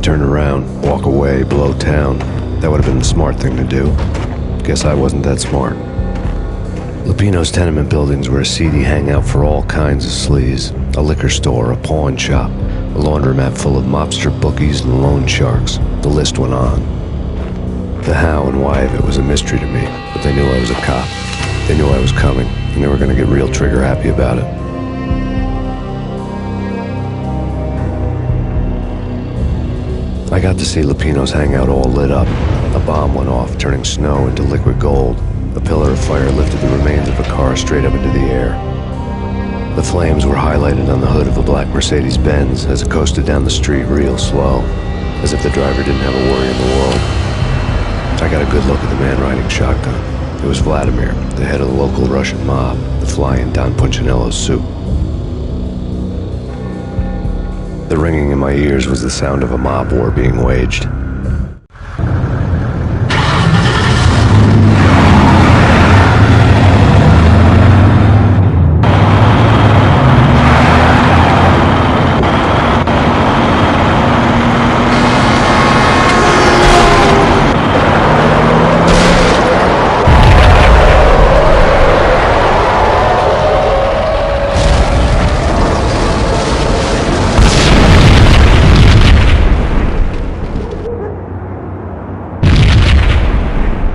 turn around, walk away, blow town. That would have been the smart thing to do. Guess I wasn't that smart. Lupino's tenement buildings were a seedy hangout for all kinds of sleaze. A liquor store, a pawn shop, a laundromat full of mobster bookies and loan sharks. The list went on. The how and why of it was a mystery to me, but they knew I was a cop. They knew I was coming, and they were going to get real trigger happy about it. I got to see Lupino's hangout all lit up. A bomb went off, turning snow into liquid gold. A pillar of fire lifted the remains of a car straight up into the air. The flames were highlighted on the hood of a black Mercedes-Benz as it coasted down the street real slow, as if the driver didn't have a worry in the world. I got a good look at the man riding shotgun. It was Vladimir, the head of the local Russian mob, the fly in Don Punchinello's suit. The ringing in my ears was the sound of a mob war being waged.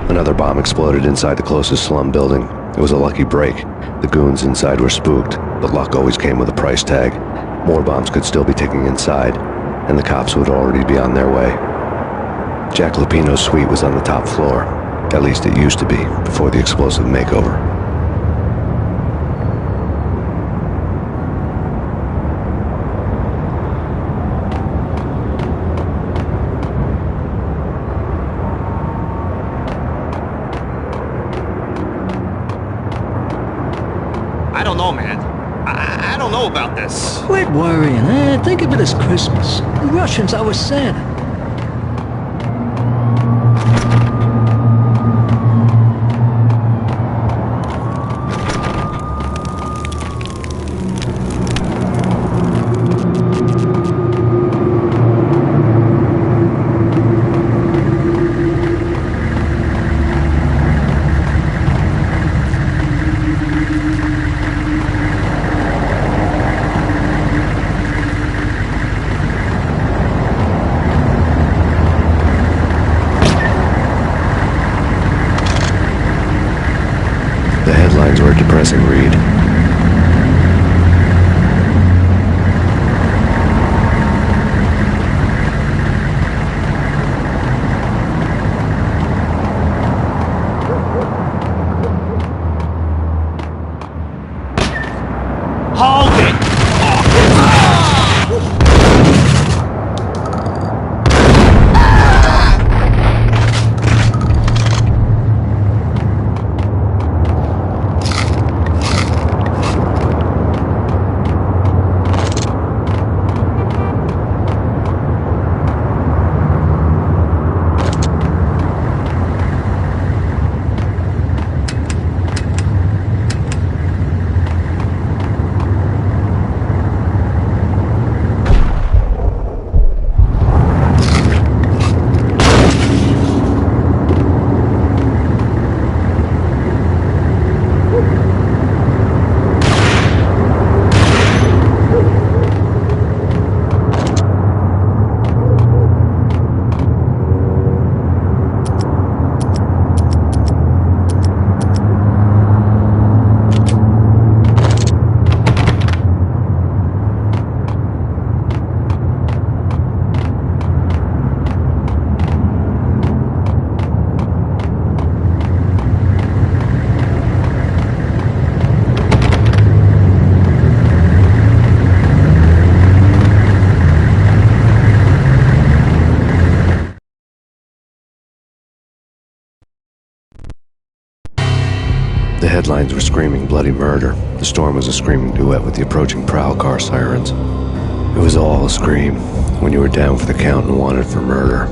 Another bomb exploded inside the closest slum building. It was a lucky break. The goons inside were spooked, but luck always came with a price tag. More bombs could still be ticking inside, and the cops would already be on their way. Jack Lupino's suite was on the top floor. At least it used to be, before the explosive makeover. I don't know, man. I don't know about this. Quit worrying, eh? Think of it as Christmas. The Russians are Santa. The headlines were a depressing read. Hold it! The headlines were screaming bloody murder. The storm was a screaming duet with the approaching prowl car sirens. It was all a scream when you were down for the count and wanted for murder.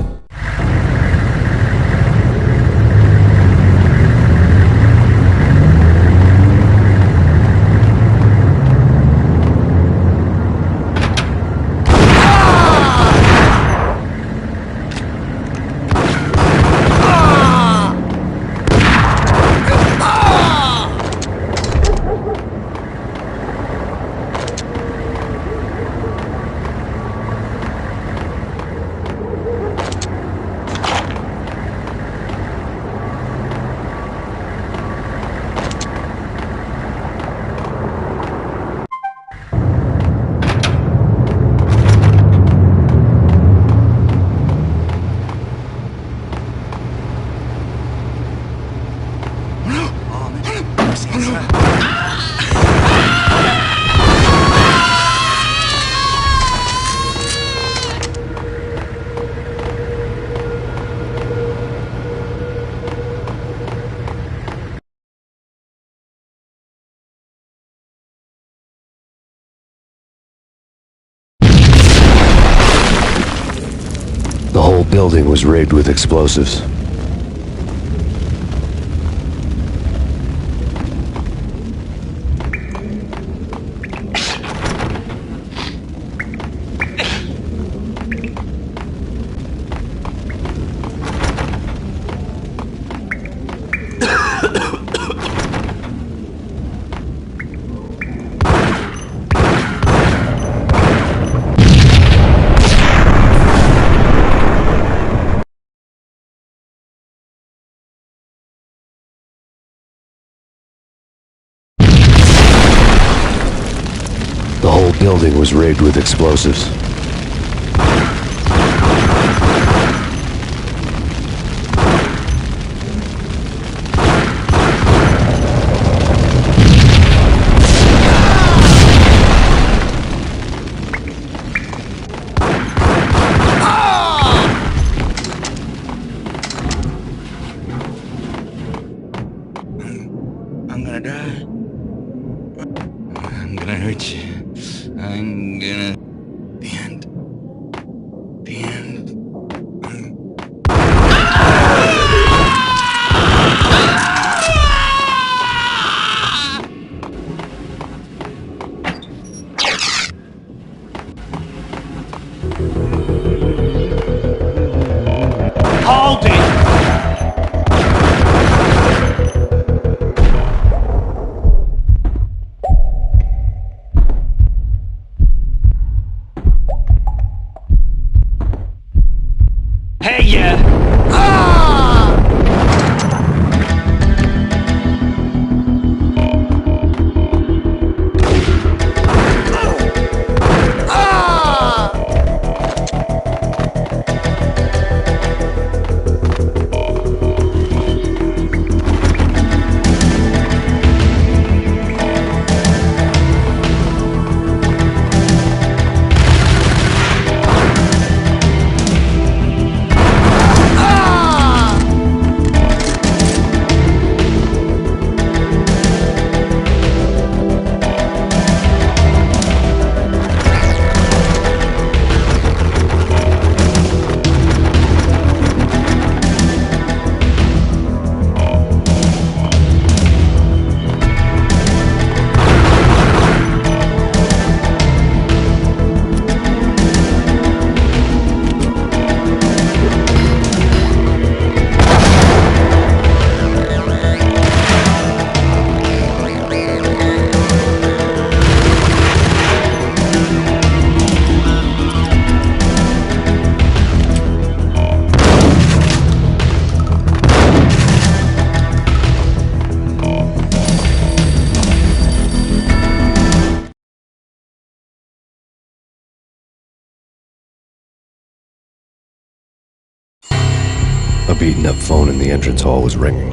The whole building was rigged with explosives. The whole building was rigged with explosives. I'm gonna die. I'm gonna hurt you. I'm gonna... The end. The end. Hold it! Hey, yeah! A beaten-up phone in the entrance hall was ringing.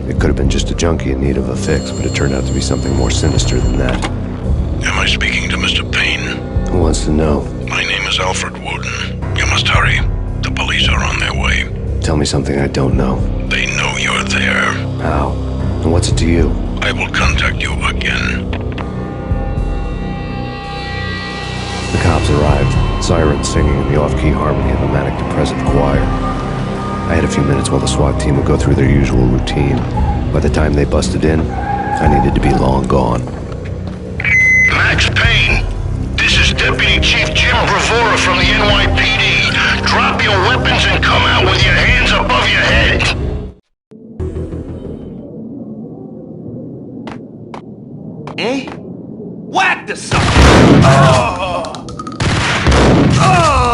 It could have been just a junkie in need of a fix, but it turned out to be something more sinister than that. Am I speaking to Mr. Payne? Who wants to know? My name is Alfred Woden. You must hurry. The police are on their way. Tell me something I don't know. They know you're there. How? And what's it to you? I will contact you again. The cops arrived, sirens singing in the off-key harmony of a manic-depressive choir. I had a few minutes while the SWAT team would go through their usual routine. By the time they busted in, I needed to be long gone. Max Payne, this is Deputy Chief Jim Bravura from the NYPD. Drop your weapons and come out with your hands above your head. Eh? Whack the sucker! Oh! Oh!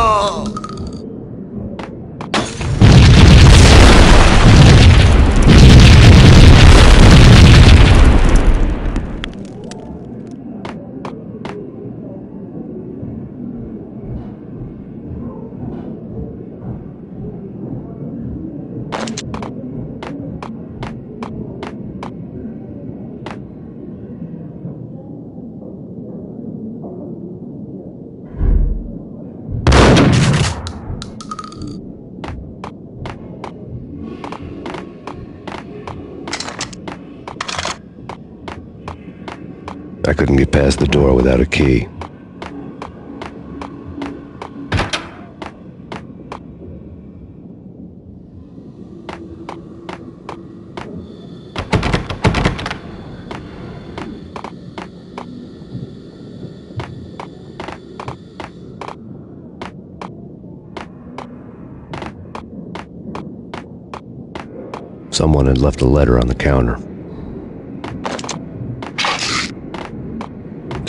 I couldn't get past the door without a key. Someone had left a letter on the counter.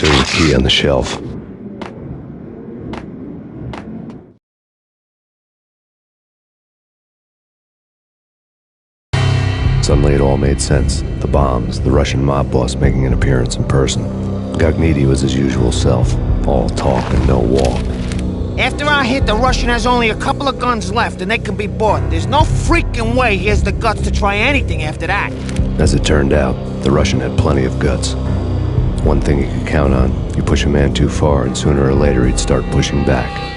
There was a key on the shelf. Suddenly it all made sense. The bombs, the Russian mob boss making an appearance in person. Gognitti was his usual self, all talk and no walk. After our hit, the Russian has only a couple of guns left, and they can be bought. There's no freaking way he has the guts to try anything after that. As it turned out, the Russian had plenty of guts. One thing you could count on, you push a man too far and sooner or later he'd start pushing back.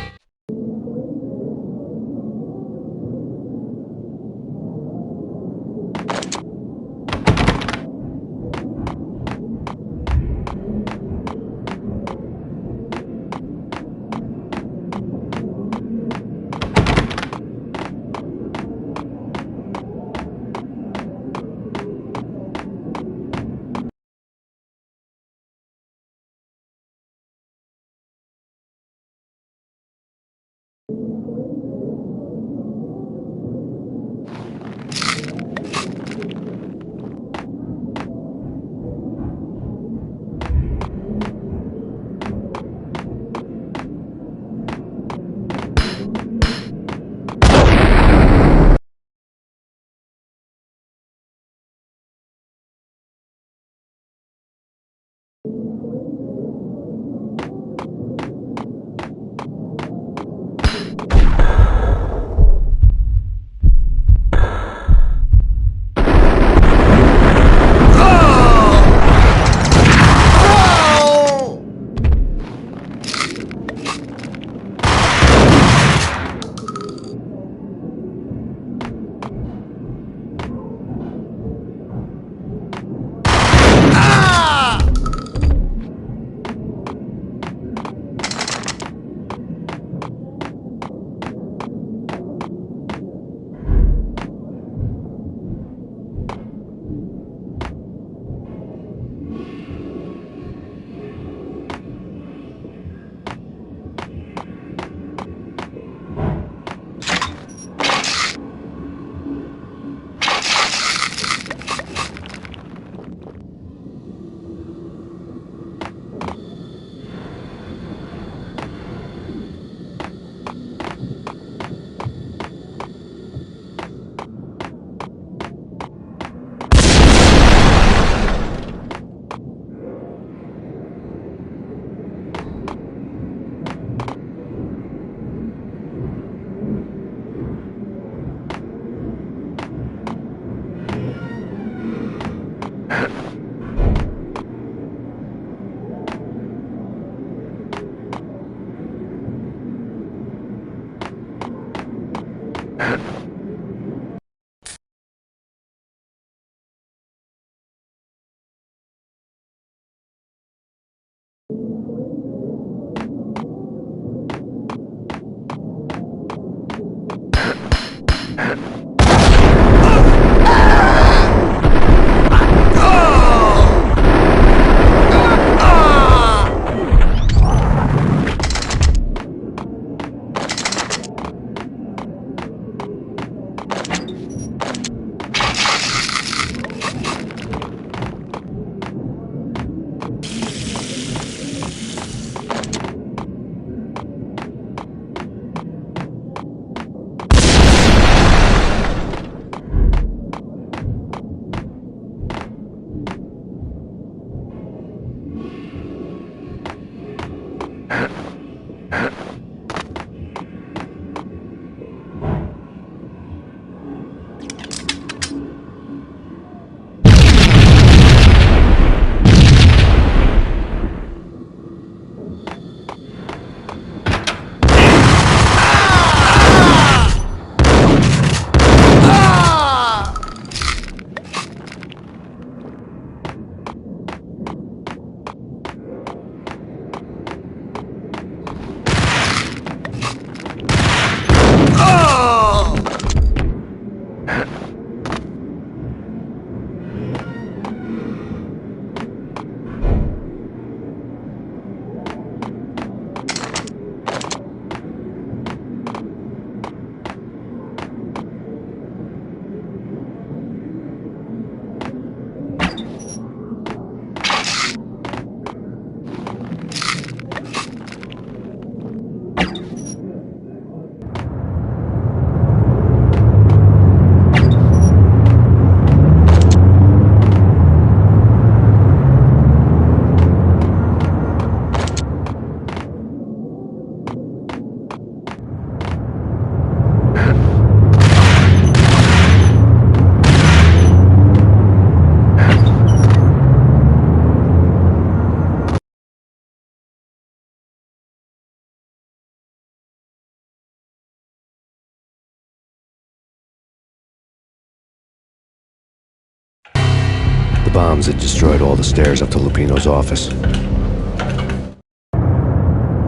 bombs had destroyed all the stairs up to Lupino's office.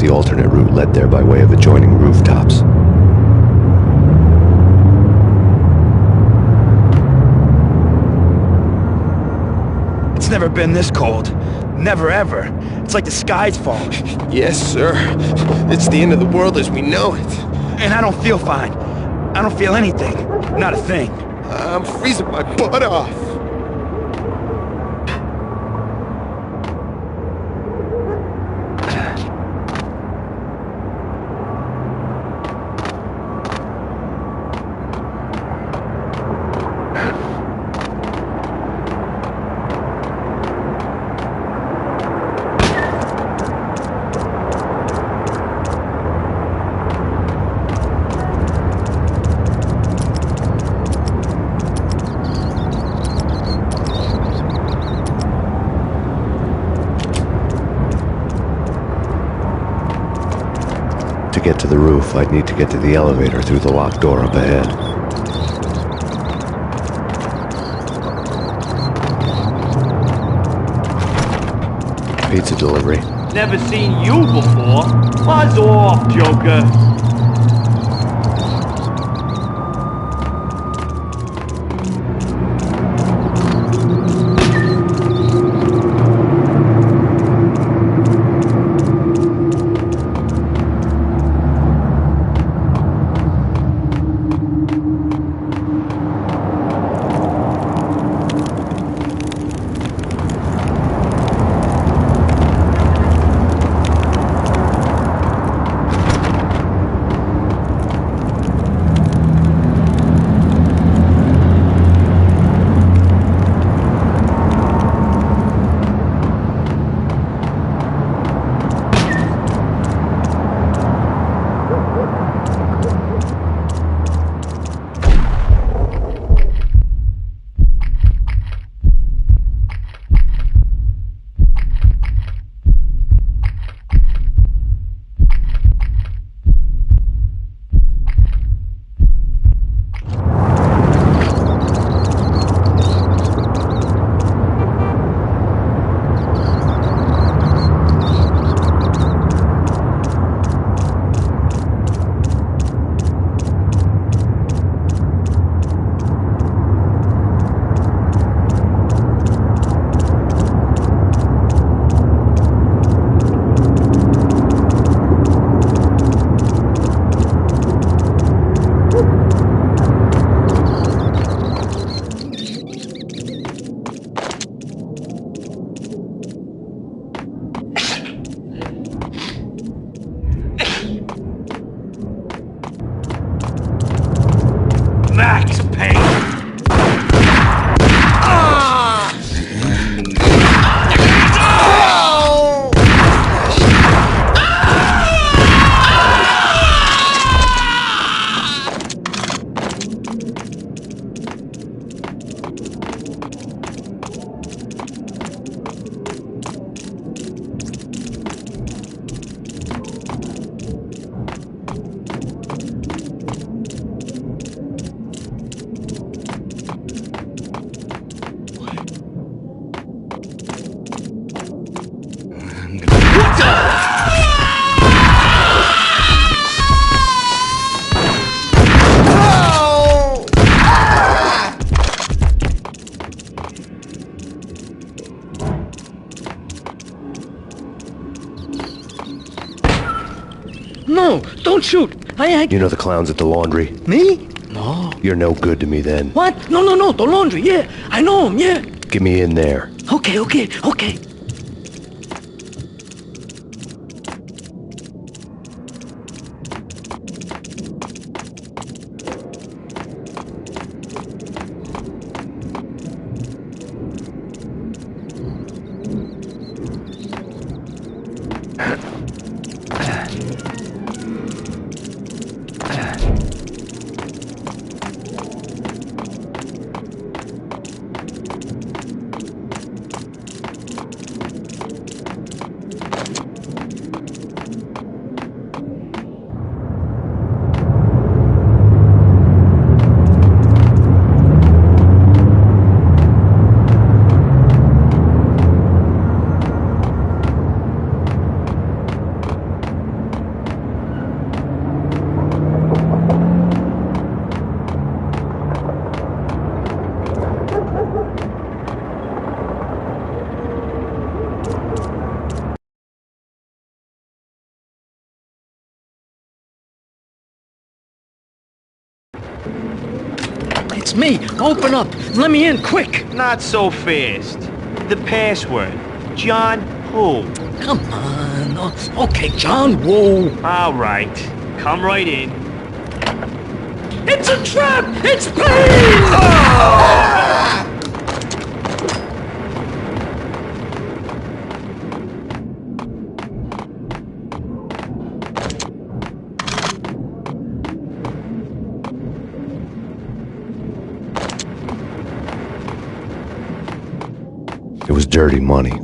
The alternate route led there by way of adjoining rooftops. It's never been this cold. Never ever. It's like the sky's falling. Yes, sir. It's the end of the world as we know it. And I don't feel fine. I don't feel anything. Not a thing. I'm freezing my butt off. To get to the roof, I'd need to get to the elevator through the locked door up ahead. Pizza delivery. Never seen you before. Buzz off, Joker. Max Payne! No, don't shoot. You know the clowns at the laundry? Me? No. You're no good to me then. What? No, the laundry, yeah. I know him, yeah. Get me in there. Okay. It's me. Open up. Let me in, quick. Not so fast. The password. John who? Come on. Okay, John Woo. All right. Come right in. It's a trap! It's Payne! It was dirty money.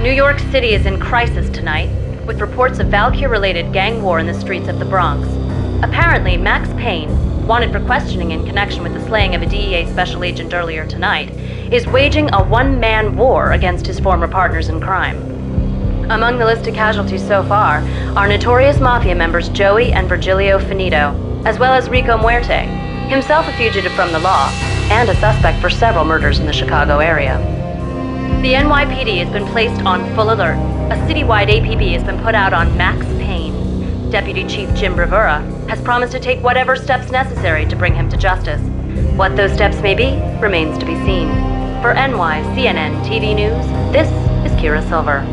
New York City is in crisis tonight, with reports of Valkyr-related gang war in the streets of the Bronx. Apparently, Max Payne, wanted for questioning in connection with the slaying of a DEA special agent earlier tonight, is waging a one-man war against his former partners in crime. Among the list of casualties so far are notorious mafia members Joey and Virgilio Finito, as well as Rico Muerte, himself a fugitive from the law, and a suspect for several murders in the Chicago area. The NYPD has been placed on full alert. A citywide APB has been put out on Max Payne. Deputy Chief Jim Bravura has promised to take whatever steps necessary to bring him to justice. What those steps may be remains to be seen. For NYCNN TV News, this is Kira Silver.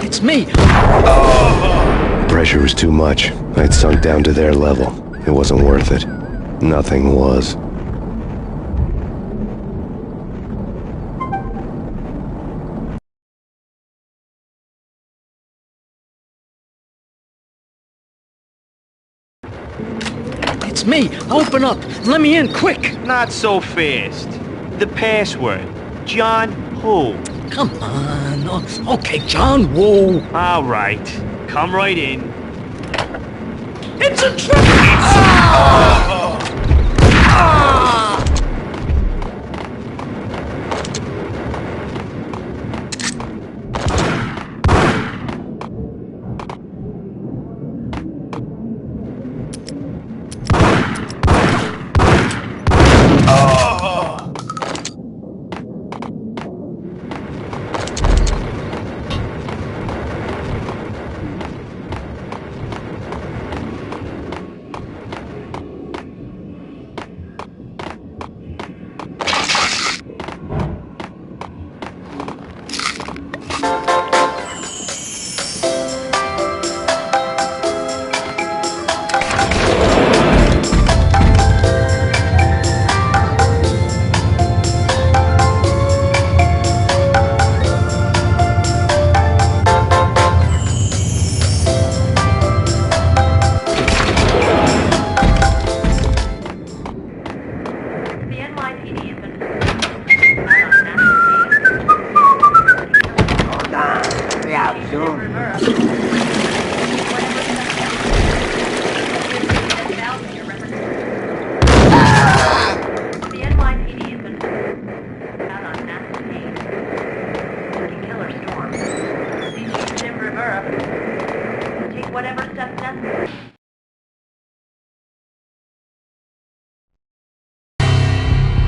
It's me! The pressure was too much. I'd sunk down to their level. It wasn't worth it. Nothing was. It's me! Open up! Let me in, quick! Not so fast. The password. John who? Come on. Okay, John Woo. All right. Come right in. It's a trap!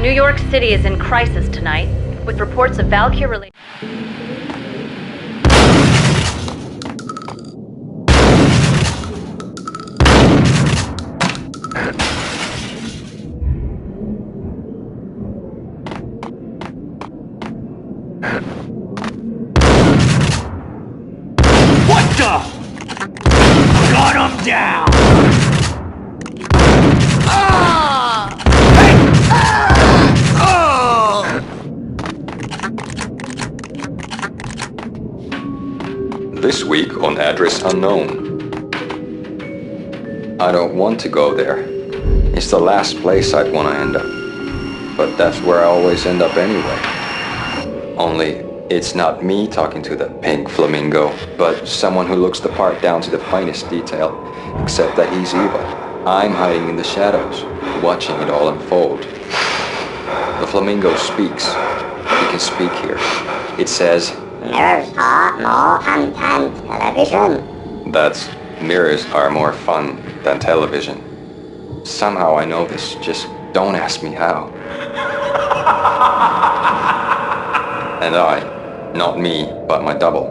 New York City is in crisis tonight, with reports of Valkyrie-related... What the? Gun him down! This week on Address Unknown. I don't want to go there. It's the last place I'd want to end up. But that's where I always end up anyway. Only, it's not me talking to the pink flamingo, but someone who looks the part down to the finest detail, except that he's evil. I'm hiding in the shadows, watching it all unfold. The flamingo speaks. He can speak here. It says, "Mirrors are more fun than television." That's, mirrors are more fun than television. Somehow I know this, just don't ask me how. And I, not me, but my double,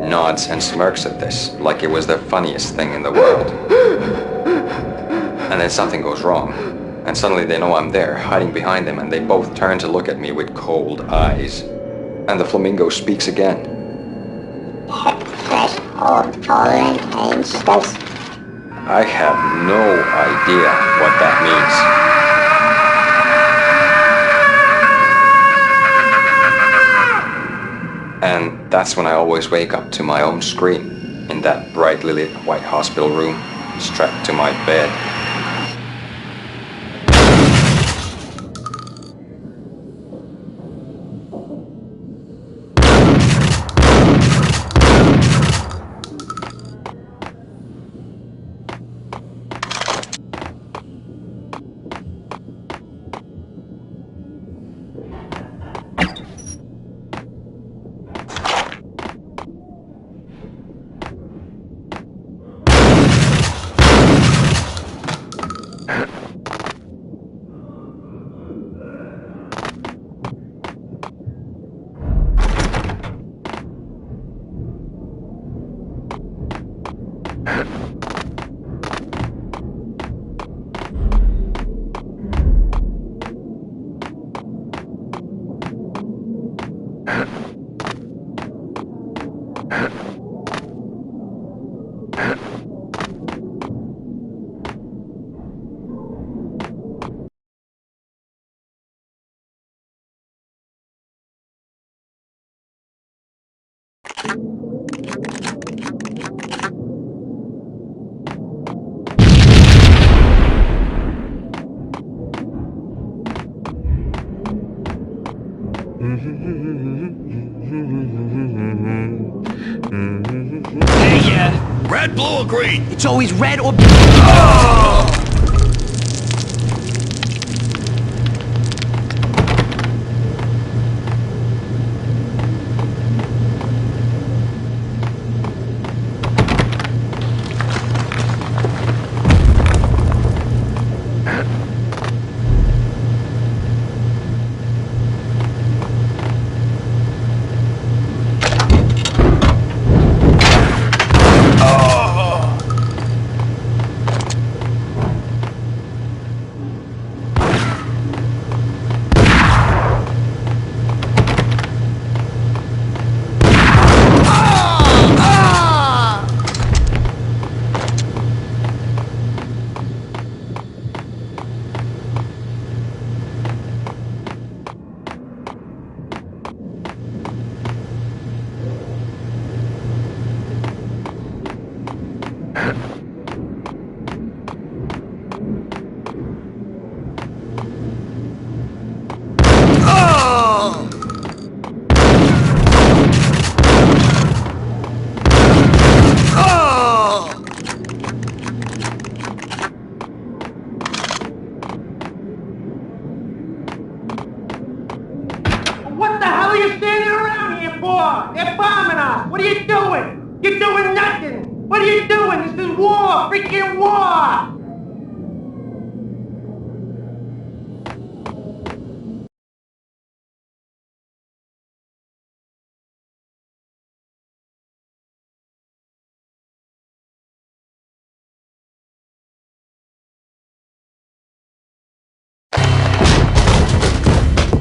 nods and smirks at this like it was the funniest thing in the world. And then something goes wrong, and suddenly they know I'm there, hiding behind them, and they both turn to look at me with cold eyes. And the flamingo speaks again. Hip threshold tolerant Payne dose. I have no idea what that means. And that's when I always wake up to my own scream in that brightly lit white hospital room, strapped to my bed. Hey, yeah. Red, blue, or green? It's always red or... What the hell are you standing around here for? They're bombing us. What are you doing? You're doing nothing. What are you doing? This is war. Freaking war.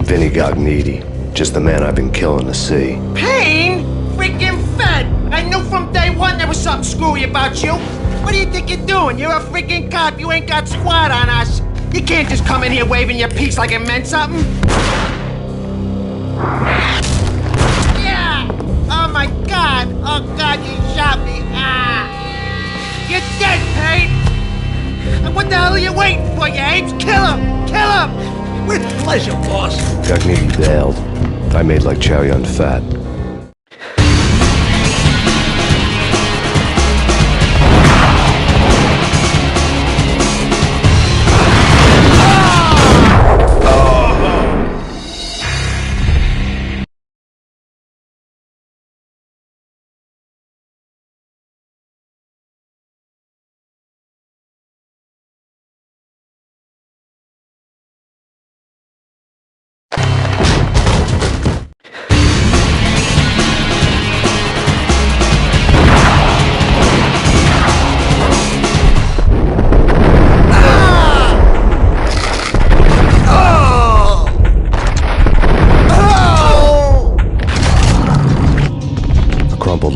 Vinny Gognitti. Just the man I've been killing to see. Payne? Freaking fed! I knew from day one there was something screwy about you. What do you think you're doing? You're a freaking cop. You ain't got squat on us. You can't just come in here waving your piece like it meant something. Yeah! Oh my God! Oh God, you shot me! Ah! You're dead, Payne! And what the hell are you waiting for, you apes? Kill him! Kill him! With pleasure, boss. Gognitti bailed. I made like Chow Yun Fat.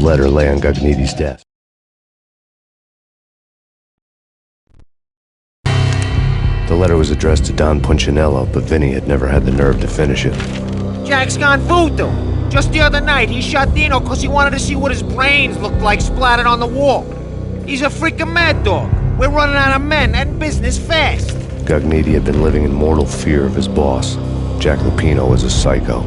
Letter lay on Gognitti's desk. The letter was addressed to Don Punchinello, but Vinny had never had the nerve to finish it. Jack's gone voodoo. Just the other night, he shot Dino because he wanted to see what his brains looked like splattered on the wall. He's a freaking mad dog. We're running out of men and business fast. Gognitti had been living in mortal fear of his boss. Jack Lupino was a psycho.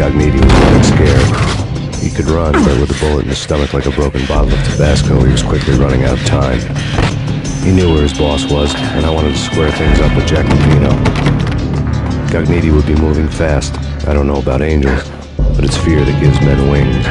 Gognitti was running scared. He could run, but with a bullet in his stomach like a broken bottle of Tabasco, he was quickly running out of time. He knew where his boss was, and I wanted to square things up with Jack Lupino. Gognitti would be moving fast. I don't know about angels, but it's fear that gives men wings.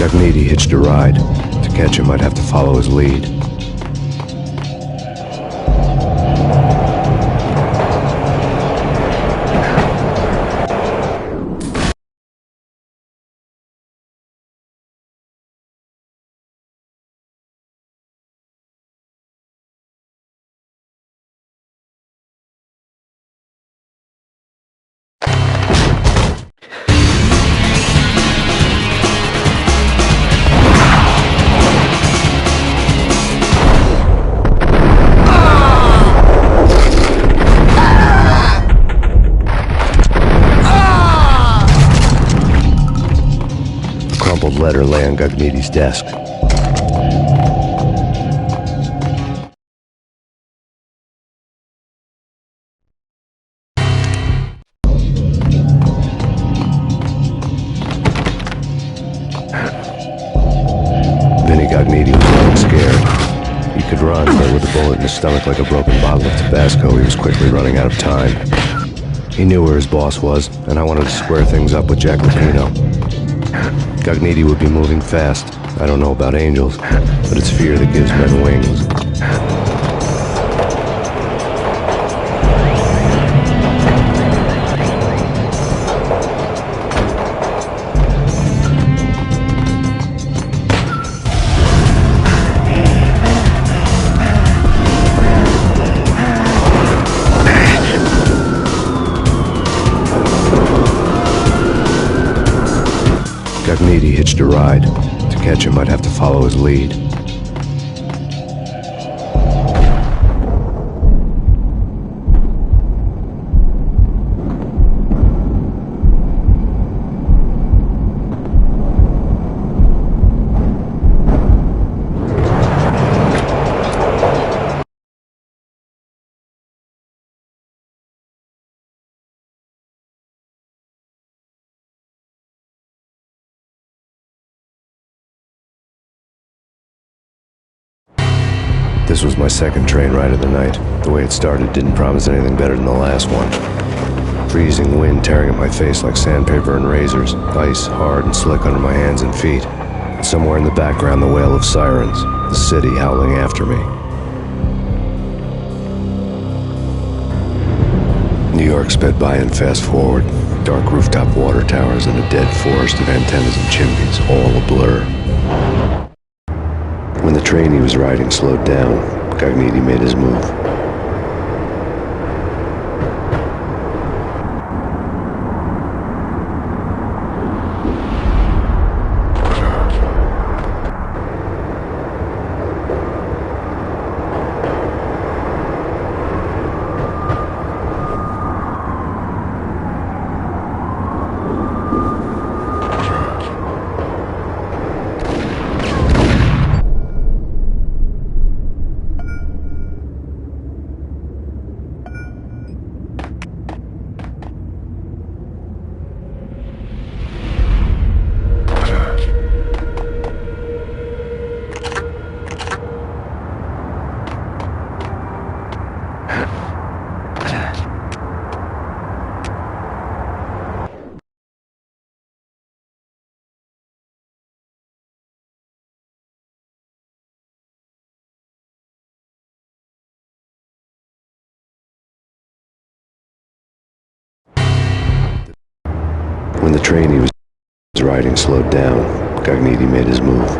Gognitti hitched a ride. To catch him, I'd have to follow his lead. Letter lay on Gognitti's desk. Vinny Gognitti was running scared. He could run, but with a bullet in his stomach like a broken bottle of Tabasco, he was quickly running out of time. He knew where his boss was, and I wanted to square things up with Jack Lupino. Gognitti would be moving fast. I don't know about angels, but it's fear that gives men wings. Gognitti hitched a ride. To catch him, I'd have to follow his lead. This was my second train ride of the night. The way it started didn't promise anything better than the last one. Freezing wind tearing at my face like sandpaper and razors, ice hard and slick under my hands and feet. And somewhere in the background, the wail of sirens, the city howling after me. New York sped by in fast forward. Dark rooftop water towers and a dead forest of antennas and chimneys, all a blur. When the train he was riding slowed down, Cogniti made his move. When the train he was riding slowed down, Cogniti made his move.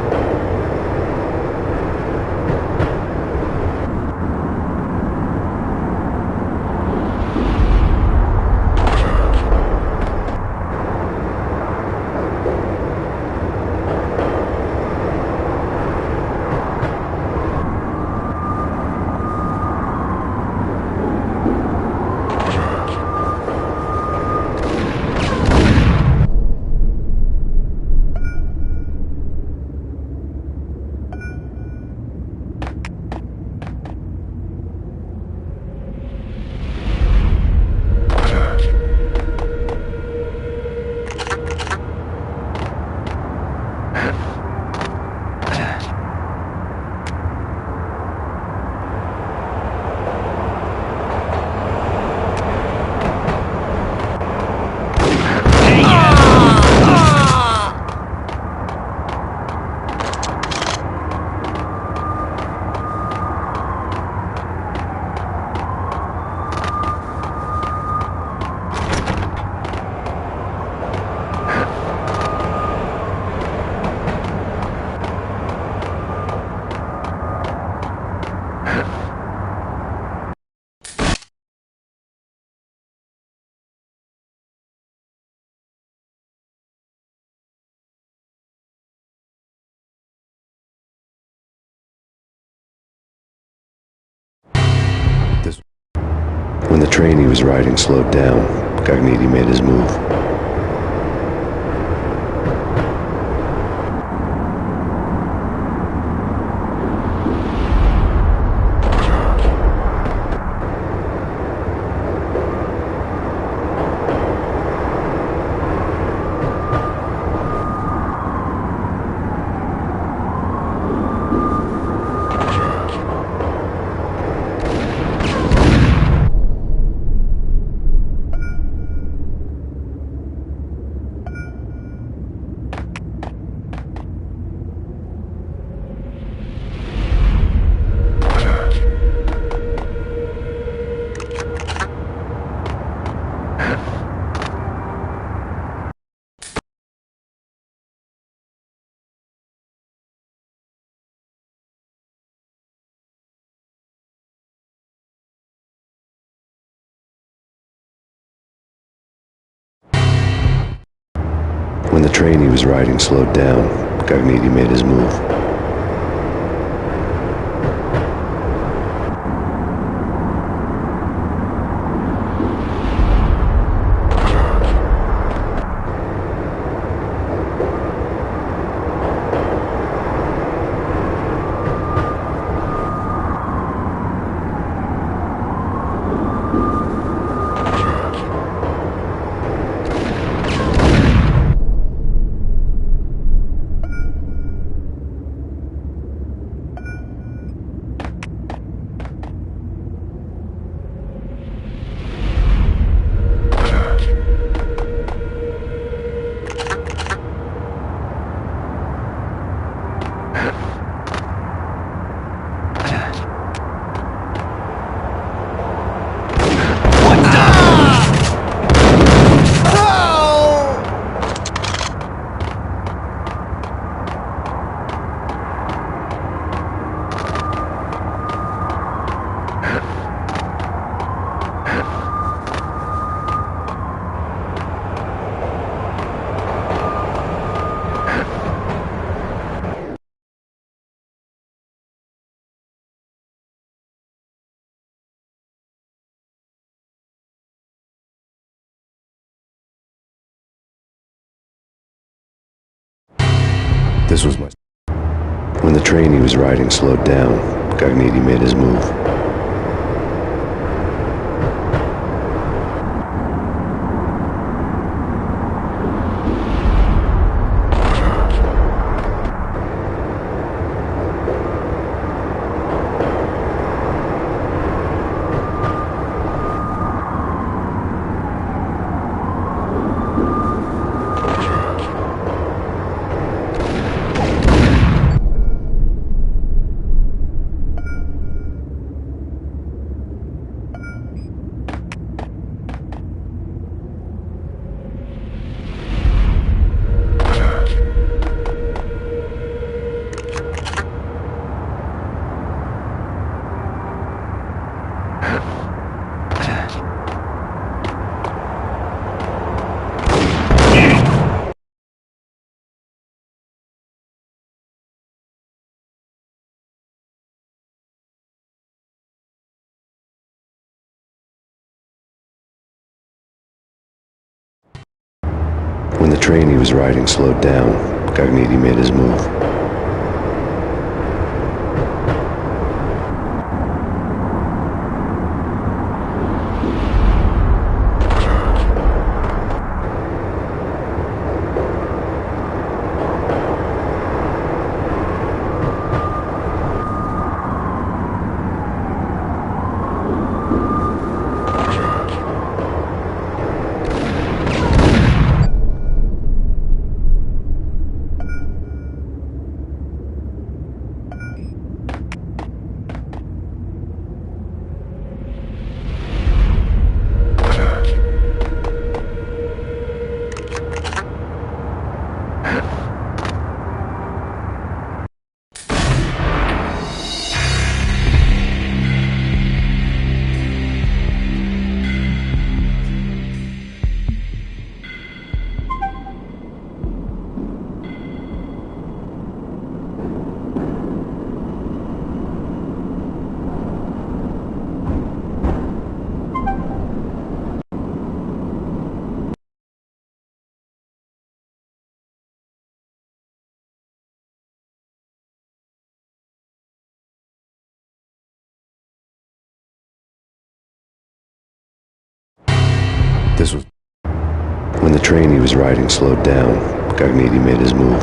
When the train he was riding slowed down, Cogniti made his move. When the train he was riding slowed down, Cogniti made his move. This was my... When the train he was riding slowed down, Cogniti made his move. When the train he was riding slowed down, Cogniti made his move. This was... When the train he was riding slowed down, Cogniti made his move.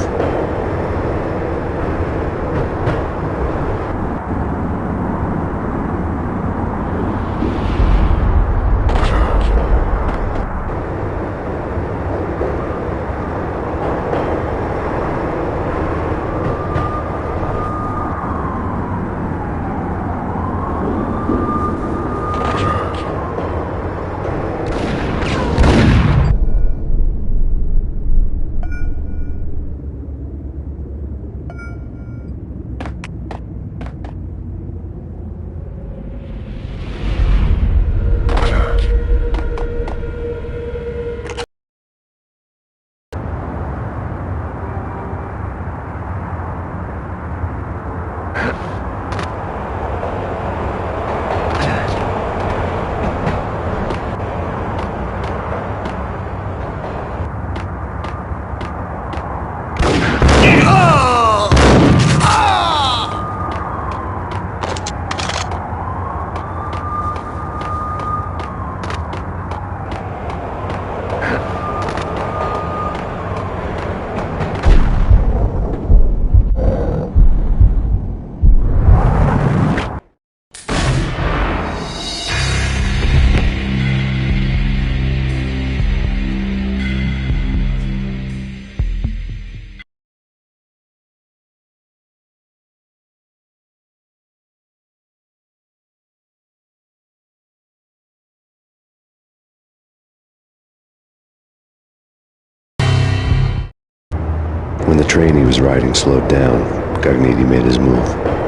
When the train he was riding slowed down, Gognitti made his move.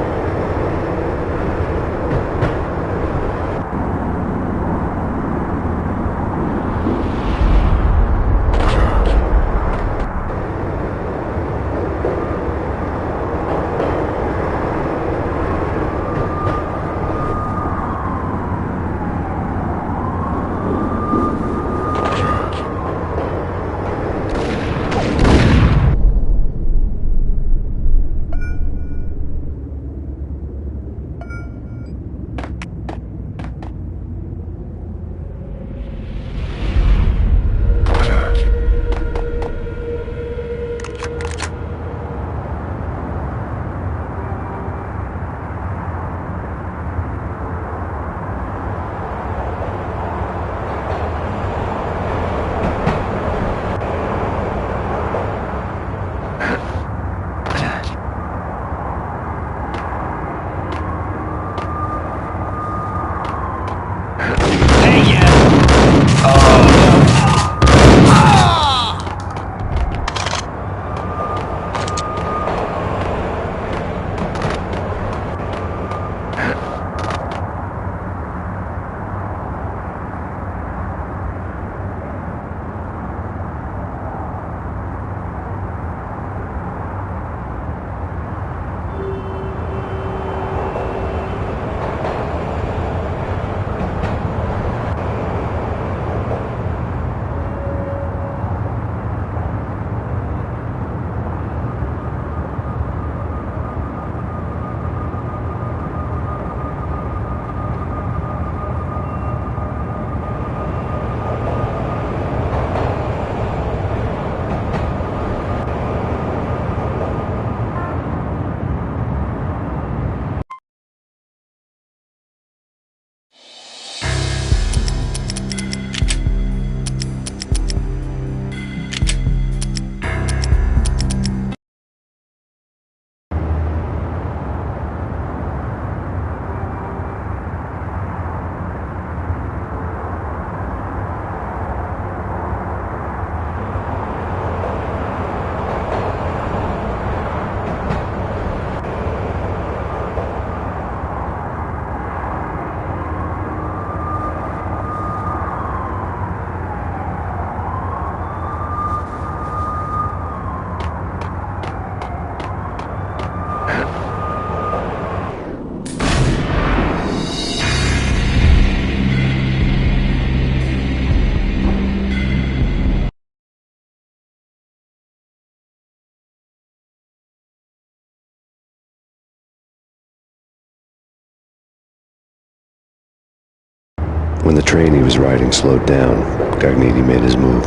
When the train he was riding slowed down, Gognitti made his move.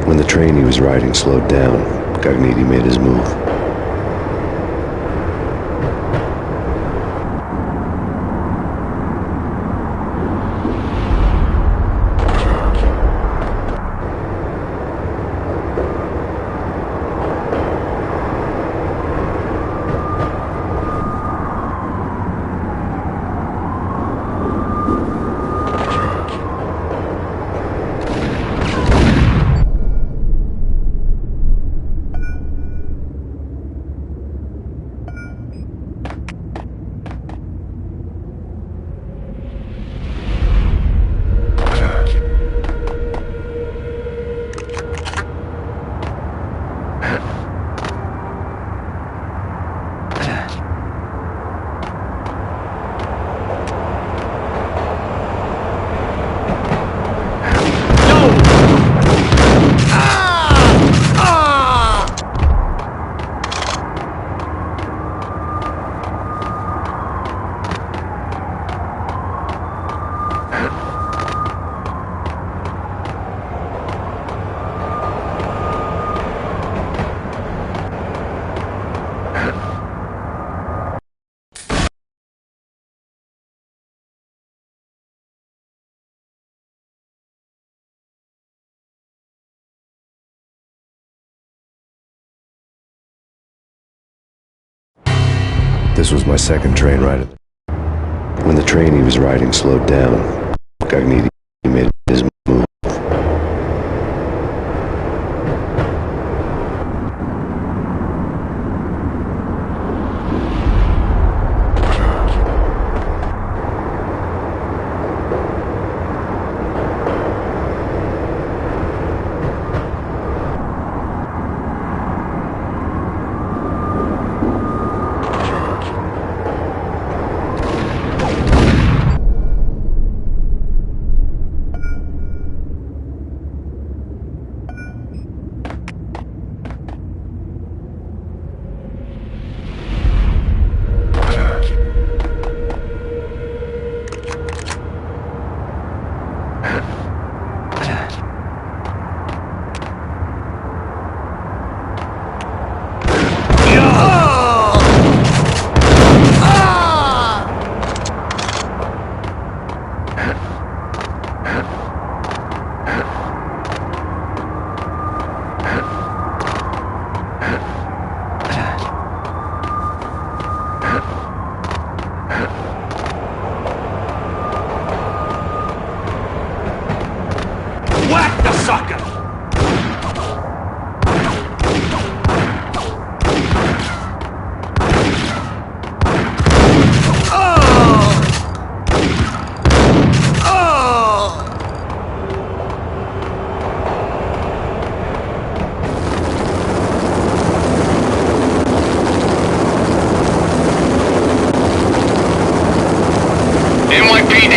When the train he was riding slowed down, Gognitti made his move. This was my second train ride. When the train he was riding slowed down, Cogniti made his move. Whack the sucker! NYPD,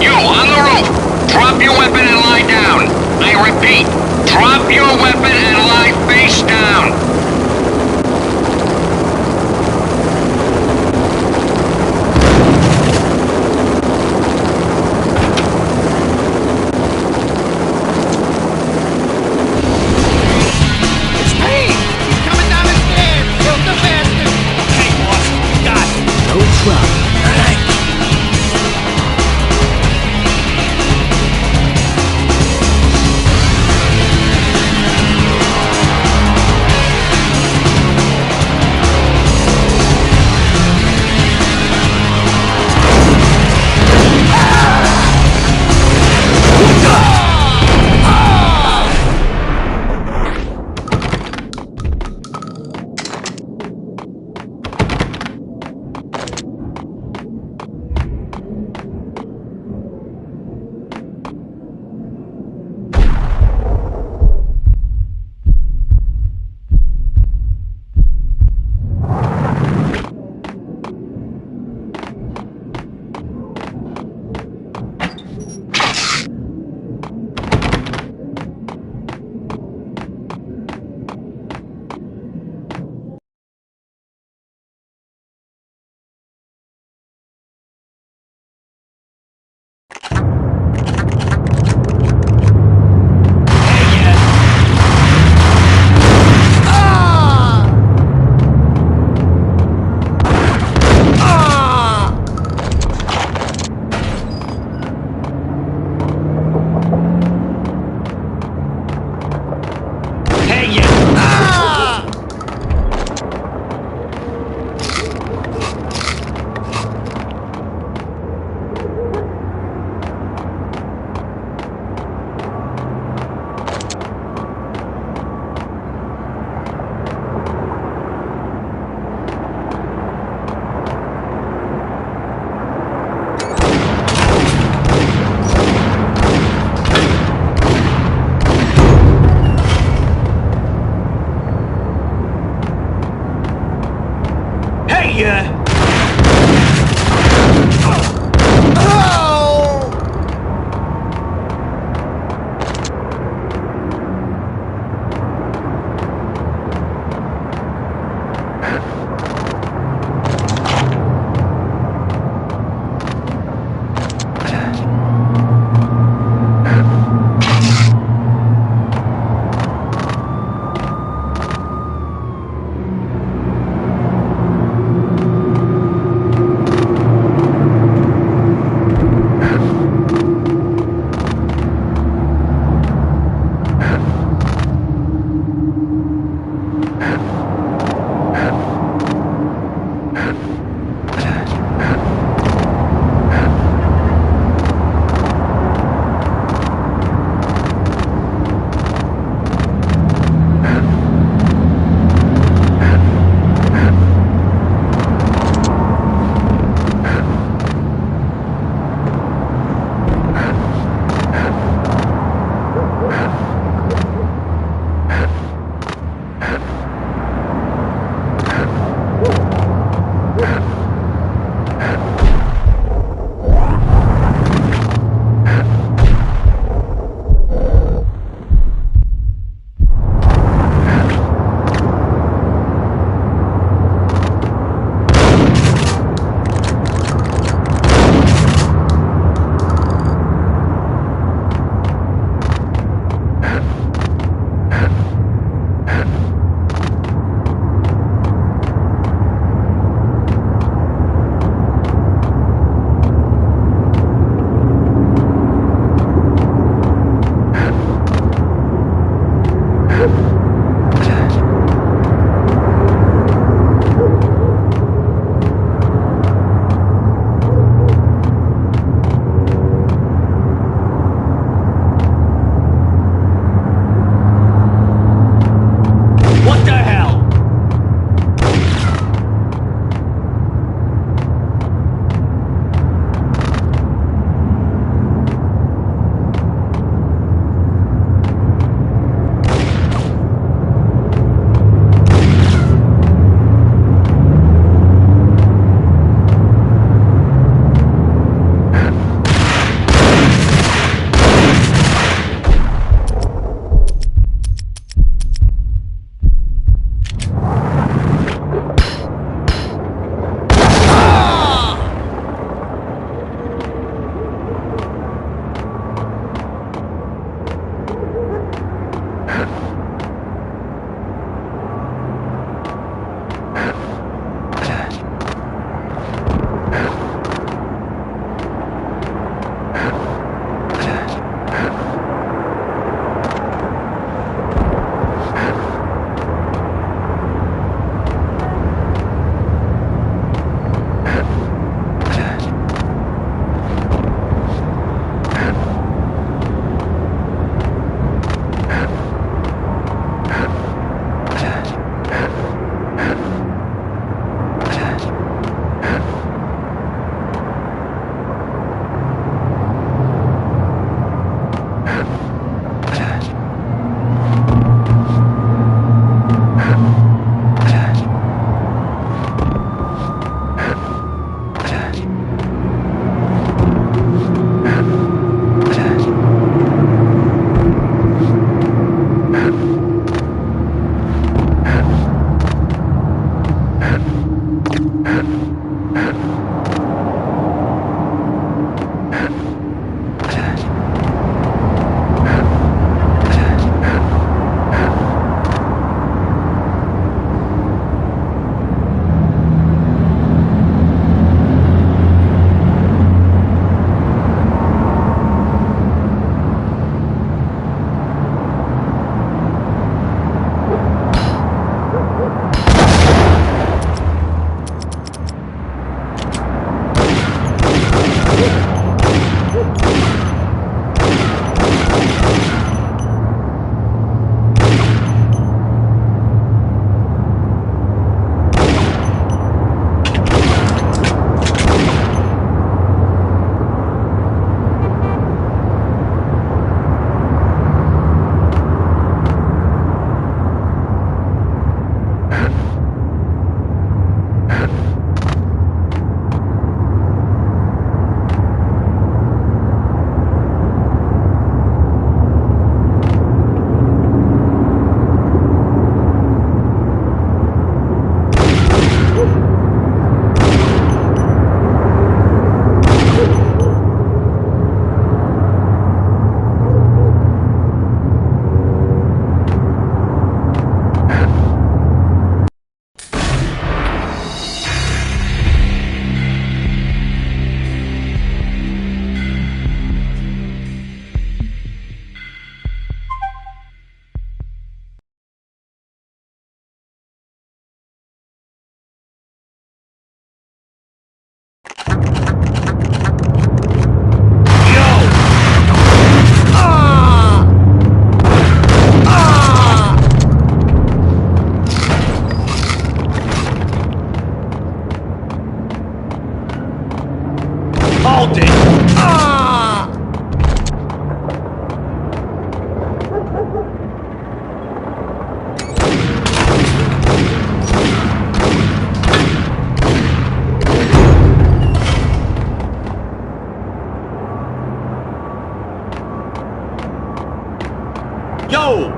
you on the roof! Drop your weapon and lie down! I repeat, drop your weapon and lie face down! It's Payne! He's coming down the stairs! Shoot the bastard! Okay, boss, we got it. No trouble. Hold it! Yo!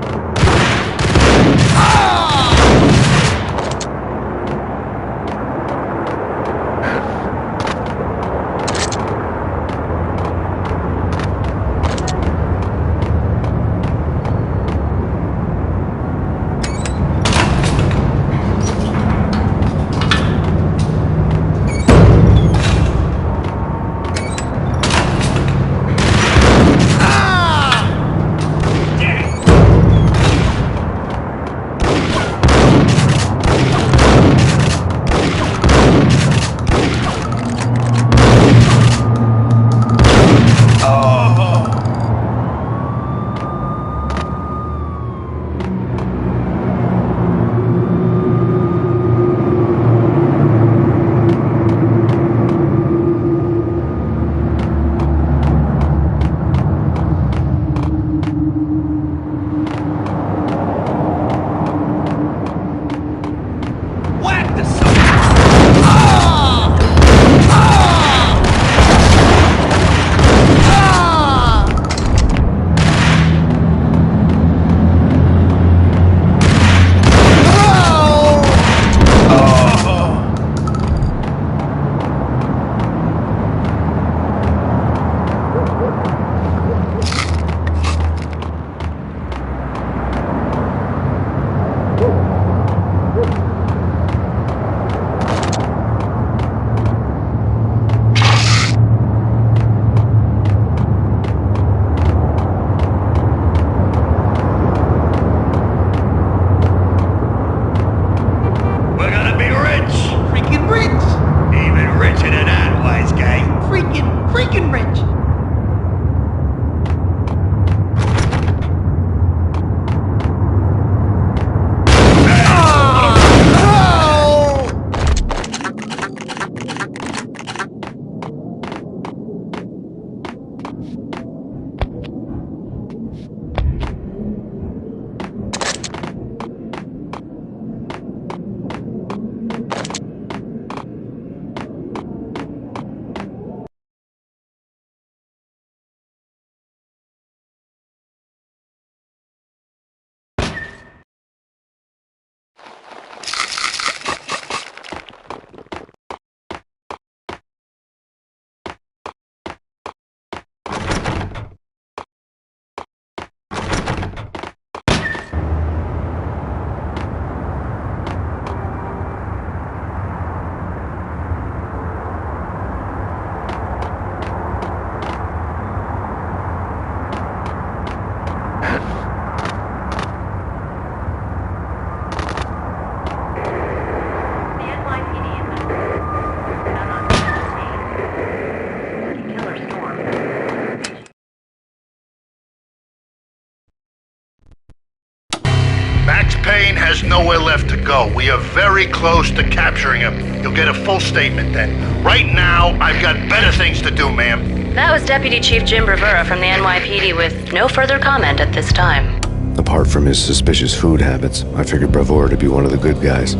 nowhere left to go. We are very close to capturing him. You'll get a full statement then. Right now, I've got better things to do, ma'am. That was Deputy Chief Jim Rivera from the NYPD with no further comment at this time. Apart from his suspicious food habits, I figured Bravura to be one of the good guys.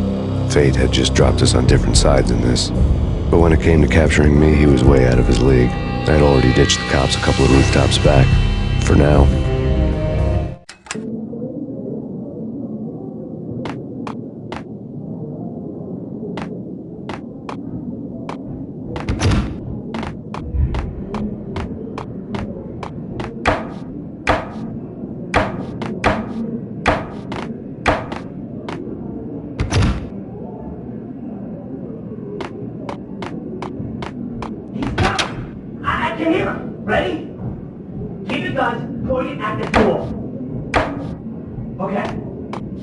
Fate had just dropped us on different sides in this. But when it came to capturing me, he was way out of his league. I had already ditched the cops a couple of rooftops back. For now. I can hear him. Ready? Keep your guns pointed at the door. Okay.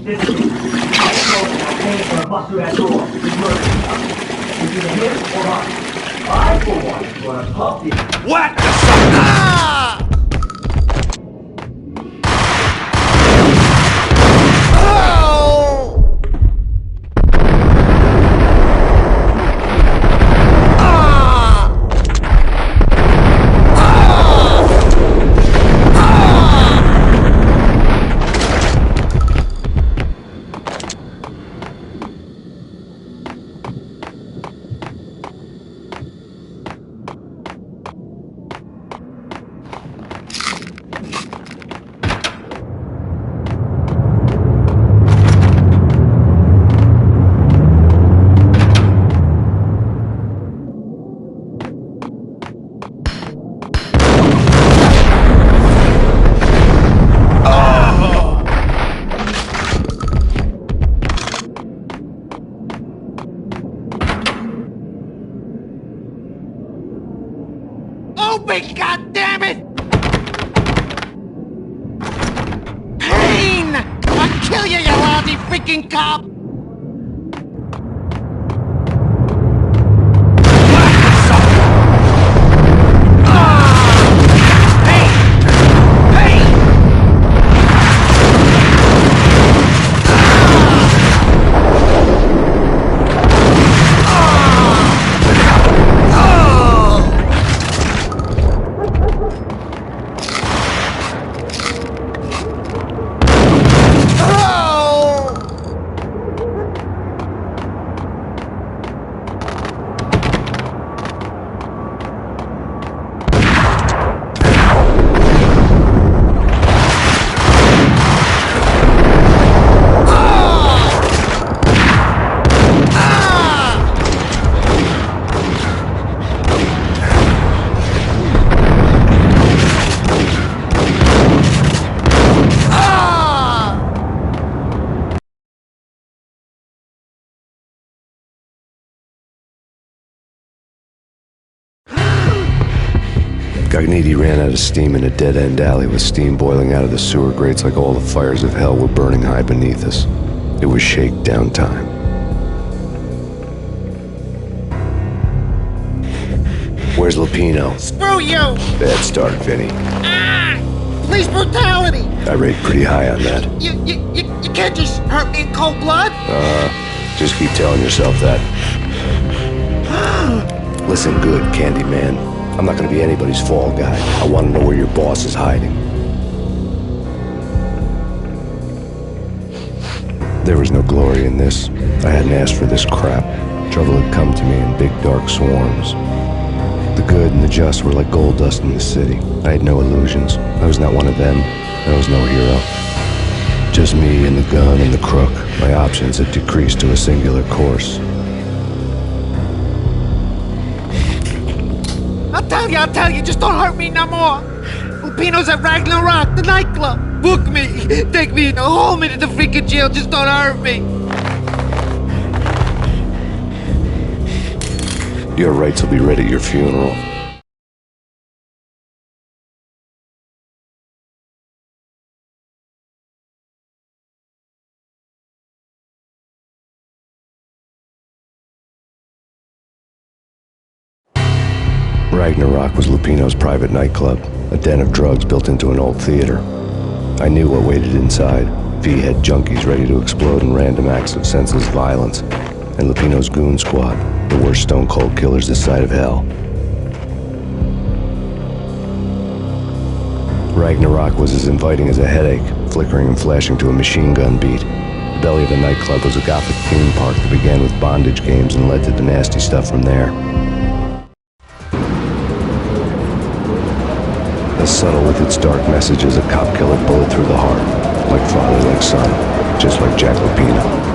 This is it. I don't know if I'm paying for a bust through that door. It's murder. It's either him or us. I, for one, is gonna pump you. What the fuck? Ah! Open, goddammit! Payne! I'll kill you, you lousy freaking cop! Gognitti ran out of steam in a dead-end alley with steam boiling out of the sewer grates like all the fires of hell were burning high beneath us. It was shakedown time. Where's Lupino? Screw you! Bad start, Vinny. Ah! Police brutality! I rate pretty high on that. You can't just hurt me in cold blood! Just keep telling yourself that. Listen good, Candyman. I'm not gonna be anybody's fall guy. I want to know where your boss is hiding. There was no glory in this. I hadn't asked for this crap. Trouble had come to me in big dark swarms. The good and the just were like gold dust in the city. I had no illusions. I was not one of them. I was no hero. Just me and the gun and the crook. My options had decreased to a singular course. I'll tell you, just don't hurt me no more. Lupino's at Ragnarok, the nightclub. Book me, take me, hold me to the freaking jail, just don't hurt me. Your rights will be read at your funeral. Ragnarok was Lupino's private nightclub, a den of drugs built into an old theater. I knew what waited inside. had junkies ready to explode in random acts of senseless violence, and Lupino's goon squad, the worst stone-cold killers this side of hell. Ragnarok was as inviting as a headache, flickering and flashing to a machine gun beat. The belly of the nightclub was a gothic theme park that began with bondage games and led to the nasty stuff from there. As subtle with its dark message as a cop killer bullet through the heart, like father, like son, just like Jack Lupino.